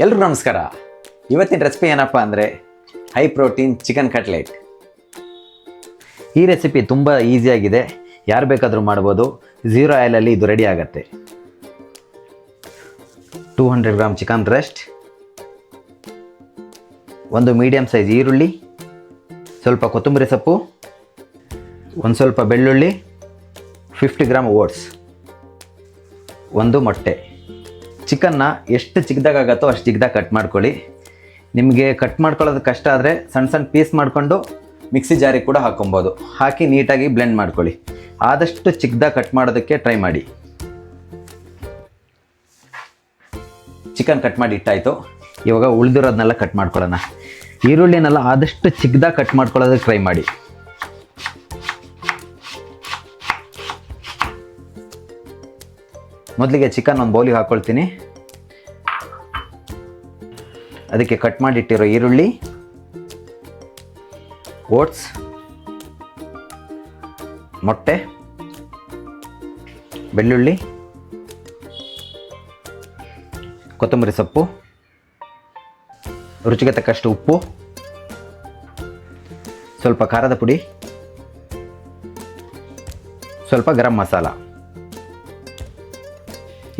ಎಲ್ರಿಗೂ ನಮಸ್ಕಾರ. ಇವತ್ತಿನ ರೆಸಿಪಿ ಏನಪ್ಪ ಅಂದರೆ ಹೈ ಪ್ರೋಟೀನ್ ಚಿಕನ್ ಕಟ್ಲೆಟ್. ಈ ರೆಸಿಪಿ ತುಂಬ ಈಸಿಯಾಗಿದೆ, ಯಾರು ಬೇಕಾದರೂ ಮಾಡ್ಬೋದು. 0 ಆಯಿಲಲ್ಲಿ ಇದು ರೆಡಿ ಆಗುತ್ತೆ. 200 ಗ್ರಾಮ್ ಚಿಕನ್ ಬ್ರೆಸ್ಟ್, ಒಂದು ಮೀಡಿಯಮ್ ಸೈಜ್ ಈರುಳ್ಳಿ, ಸ್ವಲ್ಪ ಕೊತ್ತಂಬರಿ ಸೊಪ್ಪು, ಒಂದು ಸ್ವಲ್ಪ ಬೆಳ್ಳುಳ್ಳಿ, 50 ಗ್ರಾಮ್ ಓಟ್ಸ್, ಒಂದು ಮೊಟ್ಟೆ. ಚಿಕನ್ನ ಎಷ್ಟು ಚಿಕ್ಕದಾಗತ್ತೋ ಅಷ್ಟು ಚಿಕ್ಕದಾಗಿ ಕಟ್ ಮಾಡ್ಕೊಳ್ಳಿ. ನಿಮಗೆ ಕಟ್ ಮಾಡ್ಕೊಳ್ಳೋದು ಕಷ್ಟ ಆದರೆ ಸಣ್ಣ ಸಣ್ಣ ಪೀಸ್ ಮಾಡಿಕೊಂಡು ಮಿಕ್ಸಿ ಜಾರಿಗೆ ಕೂಡ ಹಾಕ್ಕೊಬೋದು. ಹಾಕಿ ನೀಟಾಗಿ ಬ್ಲೆಂಡ್ ಮಾಡ್ಕೊಳ್ಳಿ. ಆದಷ್ಟು ಚಿಕ್ಕದಾಗಿ ಕಟ್ ಮಾಡೋದಕ್ಕೆ ಟ್ರೈ ಮಾಡಿ. ಚಿಕನ್ ಕಟ್ ಮಾಡಿ ಇಟ್ಟಾಯಿತು. ಇವಾಗ ಉಳಿದಿರೋದನ್ನೆಲ್ಲ ಕಟ್ ಮಾಡ್ಕೊಳ್ಳೋಣ. ಈರುಳ್ಳಿನೆಲ್ಲ ಆದಷ್ಟು ಚಿಕ್ಕದಾಗಿ ಕಟ್ ಮಾಡ್ಕೊಳ್ಳೋದಕ್ಕೆ ಟ್ರೈ ಮಾಡಿ. ಮೊದಲಿಗೆ ಚಿಕನ್ ಒಂದು ಬೌಲಿಗೆ ಹಾಕ್ಕೊಳ್ತೀನಿ. ಅದಕ್ಕೆ ಕಟ್ ಮಾಡಿಟ್ಟಿರೋ ಈರುಳ್ಳಿ, ಓಟ್ಸ್, ಮೊಟ್ಟೆ, ಬೆಳ್ಳುಳ್ಳಿ, ಕೊತ್ತಂಬರಿ ಸೊಪ್ಪು, ರುಚಿಗೆ ತಕ್ಕಷ್ಟು ಉಪ್ಪು, ಸ್ವಲ್ಪ ಖಾರದ ಪುಡಿ, ಸ್ವಲ್ಪ ಗರಂ ಮಸಾಲ,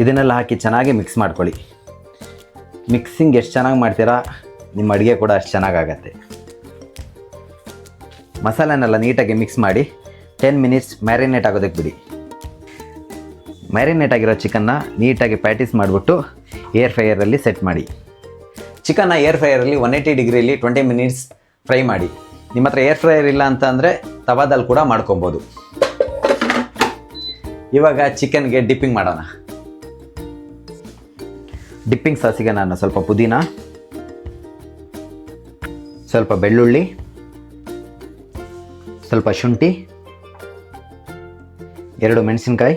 ಇದನ್ನೆಲ್ಲ ಹಾಕಿ ಚೆನ್ನಾಗಿ ಮಿಕ್ಸ್ ಮಾಡ್ಕೊಳ್ಳಿ. ಮಿಕ್ಸಿಂಗ್ ಎಷ್ಟು ಚೆನ್ನಾಗಿ ಮಾಡ್ತೀರಾ ನಿಮ್ಮ ಅಡುಗೆ ಕೂಡ ಅಷ್ಟು ಚೆನ್ನಾಗಾಗತ್ತೆ. ಮಸಾಲೆನೆಲ್ಲ ನೀಟಾಗಿ ಮಿಕ್ಸ್ ಮಾಡಿ 10 ಮಿನಿಟ್ಸ್ ಮ್ಯಾರಿನೇಟ್ ಆಗೋದಕ್ಕೆ ಬಿಡಿ. ಮ್ಯಾರಿನೇಟ್ ಆಗಿರೋ ಚಿಕನ್ನ ನೀಟಾಗಿ ಪ್ಯಾಟೀಸ್ ಮಾಡಿಬಿಟ್ಟು ಏರ್ ಫ್ರೈಯರಲ್ಲಿ ಸೆಟ್ ಮಾಡಿ. ಚಿಕನ್ನ ಏರ್ ಫ್ರೈಯರಲ್ಲಿ 180 ಡಿಗ್ರಿಯಲ್ಲಿ 20 ಮಿನಿಟ್ಸ್ ಫ್ರೈ ಮಾಡಿ. ನಿಮ್ಮ ಹತ್ರ ಏರ್ ಫ್ರೈಯರ್ ಇಲ್ಲ ಅಂತ ಅಂದರೆ ತವಾದಲ್ಲಿ ಕೂಡ ಮಾಡ್ಕೊಬೋದು. ಇವಾಗ ಚಿಕನ್ಗೆ ಡಿಪ್ಪಿಂಗ್ ಮಾಡೋಣ. ಡಿಪ್ಪಿಂಗ್ ಸಾಸಿಗೆ ನಾನು ಸ್ವಲ್ಪ ಪುದೀನ, ಸ್ವಲ್ಪ ಬೆಳ್ಳುಳ್ಳಿ, ಸ್ವಲ್ಪ ಶುಂಠಿ, 2 ಮೆಣಸಿನ್ಕಾಯಿ,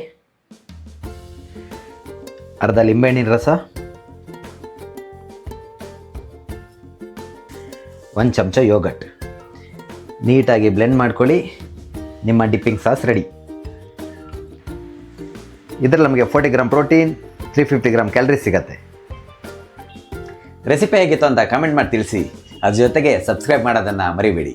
ಅರ್ಧ ಲಿಂಬೆಹಣ್ಣಿನ ರಸ, 1 ಚಮಚ ಯೋಗಟ್. ನೀಟಾಗಿ ಬ್ಲೆಂಡ್ ಮಾಡ್ಕೊಳ್ಳಿ. ನಿಮ್ಮ ಡಿಪ್ಪಿಂಗ್ ಸಾಸ್ ರೆಡಿ. ಇದರಲ್ಲಿ ನಮಗೆ 40 ಗ್ರಾಮ್ ಪ್ರೋಟೀನ್, 350 ಗ್ರಾಮ್ ಕ್ಯಾಲರೀಸ್ ಸಿಗುತ್ತೆ. ರೆಸಿಪಿ ಹೇಗಿತ್ತು ಅಂತ ಕಾಮೆಂಟ್ ಮಾಡಿ ತಿಳಿಸಿ. ಅದ್ರ ಜೊತೆಗೆ ಸಬ್ಸ್ಕ್ರೈಬ್ ಮಾಡೋದನ್ನು ಮರಿಬೇಡಿ.